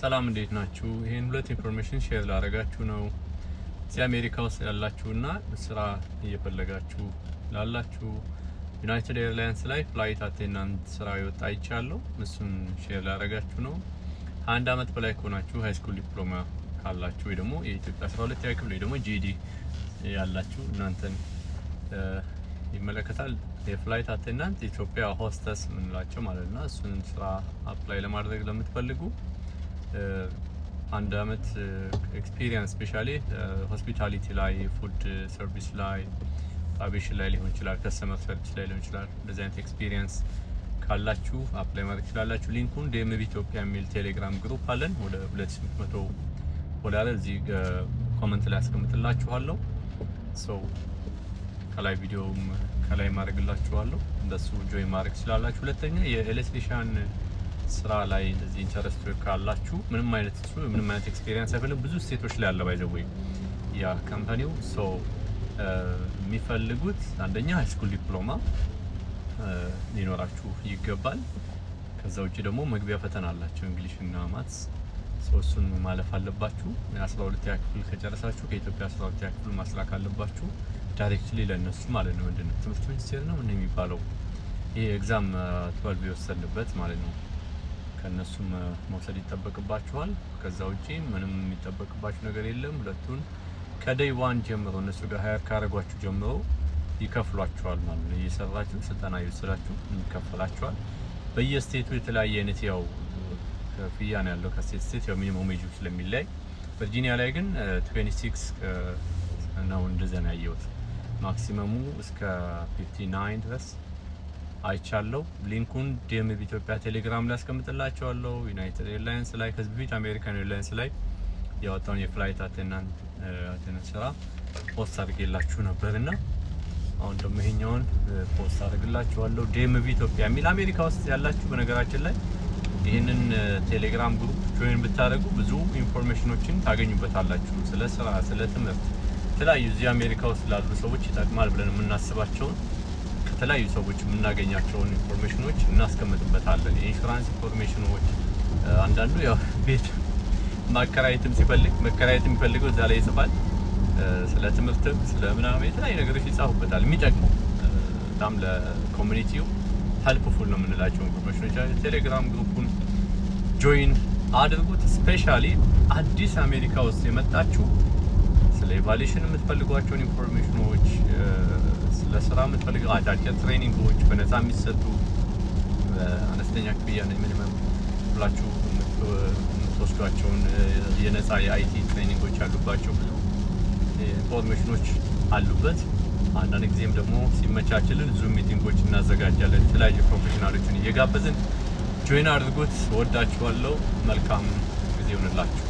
ሰላም እንዴት ናችሁ? ይሄን ሁለት ኢንፎርሜሽን ሼር ላደርጋችሁ ነው። እዚህ አሜሪካ ውስጥ ያላችሁና ስራ እየፈለጋችሁ ላላችሁ ዩናይትድ ኤርላይንስ ላይ ፍላይት አቴንዳንት ስራ ይወጣ አይቻለሁ። እሱን ሼር ላደርጋችሁ ነው። አንድ አመት በላይ ከሆናችሁ ሃይ ስኩል ዲፕሎማ ካላችሁ ወይ ደግሞ የኢትዮጵያ 12ኛ ክፍል ወይ ደግሞ ጂዲ ያላችሁ እናንተን ይመለከታል። የፍላይት አቴንዳንት ኢትዮጵያ ሆስተስ ምንላቸው ማለት ነው። እሱን ስራ አፕላይ ለማድረግ ለምትፈልጉ አንድ አመት ኤክስፒሪየንስ ስፔሻሊ ሆስፒታሊቲ ላይ፣ ፉድ ሰርቪስ ላይ፣ አቪዬሽን ላይ ሊሆን ይችላል፣ ከስተመር ሰርቪስ ላይ ሊሆን ይችላል። እንደዚህ አይነት ኤክስፒሪየንስ ካላችሁ አፕላይ ማድረግ ትችላላችሁ። ሊንኩን ዲኤምቪ ኢትዮጵያ የሚል ቴሌግራም ግሩፕ አለን። ወደ 2800 ዶላር እዚህ ኮሜንት ላይ አስቀምጥላችኋለሁ። ሶ ከላይ ቪዲዮም ከላይ ማድረግላችኋለሁ። እንደሱ ጆይ ማድረግ ትችላላችሁ። ሁለተኛ የኤሌክትሪሻን ስራ ላይ እንደዚህ ኢንተረስት ካላችሁ ምንም አይነት ኤክስፒሪየንስ አይፈልግም። ብዙ ስቴቶች ላይ አለ ባይዘው ያ ካምፓኒው ሶ የሚፈልጉት አንደኛ ሃይ ስኩል ዲፕሎማ ሊኖራችሁ ይገባል። ከዛ ውጪ ደግሞ መግቢያ ፈተና አላቸው እንግሊሽ እና ማትስ። እሱን ማለፍ አለባችሁ። 12ኛ ክፍል ከጨረሳችሁ ከኢትዮጵያ 12ኛ ክፍል ማስላክ አለባችሁ ዳይሬክትሊ ለነሱ ማለት ነው። ምንድነው ትምህርት ሚኒስቴር ነው ምን የሚባለው ይሄ ኤግዛም 12 የወሰድንበት ማለት ነው። ከነሱም መውሰድ ይጠበቅባችኋል። ከዛ ውጪ ምንም የሚጠበቅባችሁ ነገር የለም። ሁለቱን ከዴይ ዋን ጀምሮ እነሱ ጋር ሃየር ካረጓችሁ ጀምሮ ይከፍሏችኋል ማለት ነው። እየሰራችሁ ስልጠና እየወሰዳችሁ ይከፈላችኋል። በየስቴቱ የተለያየ አይነት ያው ክፍያ ነው ያለው። ከስቴት ስቴት ያው ሚኒመም ዌጅ ስለሚለያይ ቨርጂኒያ ላይ ግን 26 ነው እንደዛ ነው ያየሁት። ማክሲመሙ እስከ 59 ድረስ አይቻለሁ። ሊንኩን ዲኤምቪ ኢትዮጵያ ቴሌግራም ላይ አስቀምጥላችኋለሁ። ዩናይትድ ኤርላይንስ ላይ ከዚህ በፊት አሜሪካን ኤርላይንስ ላይ ያወጣውን የፍላይት አቴንዳንት ስራ ፖስት አድርጌላችሁ ነበርና አሁን ደግሞ ይሄኛውን ፖስት አድርግላችኋለሁ። ዲኤምቪ ኢትዮጵያ የሚል አሜሪካ ውስጥ ያላችሁ በነገራችን ላይ ይህንን ቴሌግራም ግሩፕ ጆይን ብታደርጉ ብዙ ኢንፎርሜሽኖችን ታገኙበታላችሁ። ስለ ስራ፣ ስለ ትምህርት፣ የተለያዩ እዚህ አሜሪካ ውስጥ ላሉ ሰዎች ይጠቅማል ብለን የምናስባቸውን ከተለያዩ ሰዎች የምናገኛቸውን ኢንፎርሜሽኖች እናስቀምጥበታለን። የኢንሹራንስ ኢንፎርሜሽኖች፣ አንዳንዱ ያው ቤት ማከራየትም ሲፈልግ መከራየት የሚፈልገው እዛ ላይ ይጽፋል። ስለ ትምህርትም ስለ ምናምን የተለያዩ ነገሮች ይጻፉበታል። የሚጠቅሙ በጣም ለኮሚኒቲው ሄልፕፉል ነው የምንላቸው ኢንፎርሜሽኖች። ቴሌግራም ግሩፑን ጆይን አድርጉት። ስፔሻሊ አዲስ አሜሪካ ውስጥ የመጣችሁ ስለ ኢቫሉዌሽን የምትፈልጓቸውን ኢንፎርሜሽኖች፣ ስለ ስራ የምትፈልጉ አጫጭር ትሬኒንጎች በነፃ የሚሰጡ አነስተኛ ክፍያ ነው ሚኒመም ብላችሁ የምትወስዷቸውን የነፃ የአይቲ ትሬኒንጎች ያሉባቸው ብዙ ኢንፎርሜሽኖች አሉበት። አንዳንድ ጊዜም ደግሞ ሲመቻችልን ዙም ሚቲንጎች እናዘጋጃለን። የተለያዩ ፕሮፌሽናሎችን እየጋበዝን ጆይን አድርጉት። ወዳችኋለሁ። መልካም ጊዜ ይሁንላችሁ።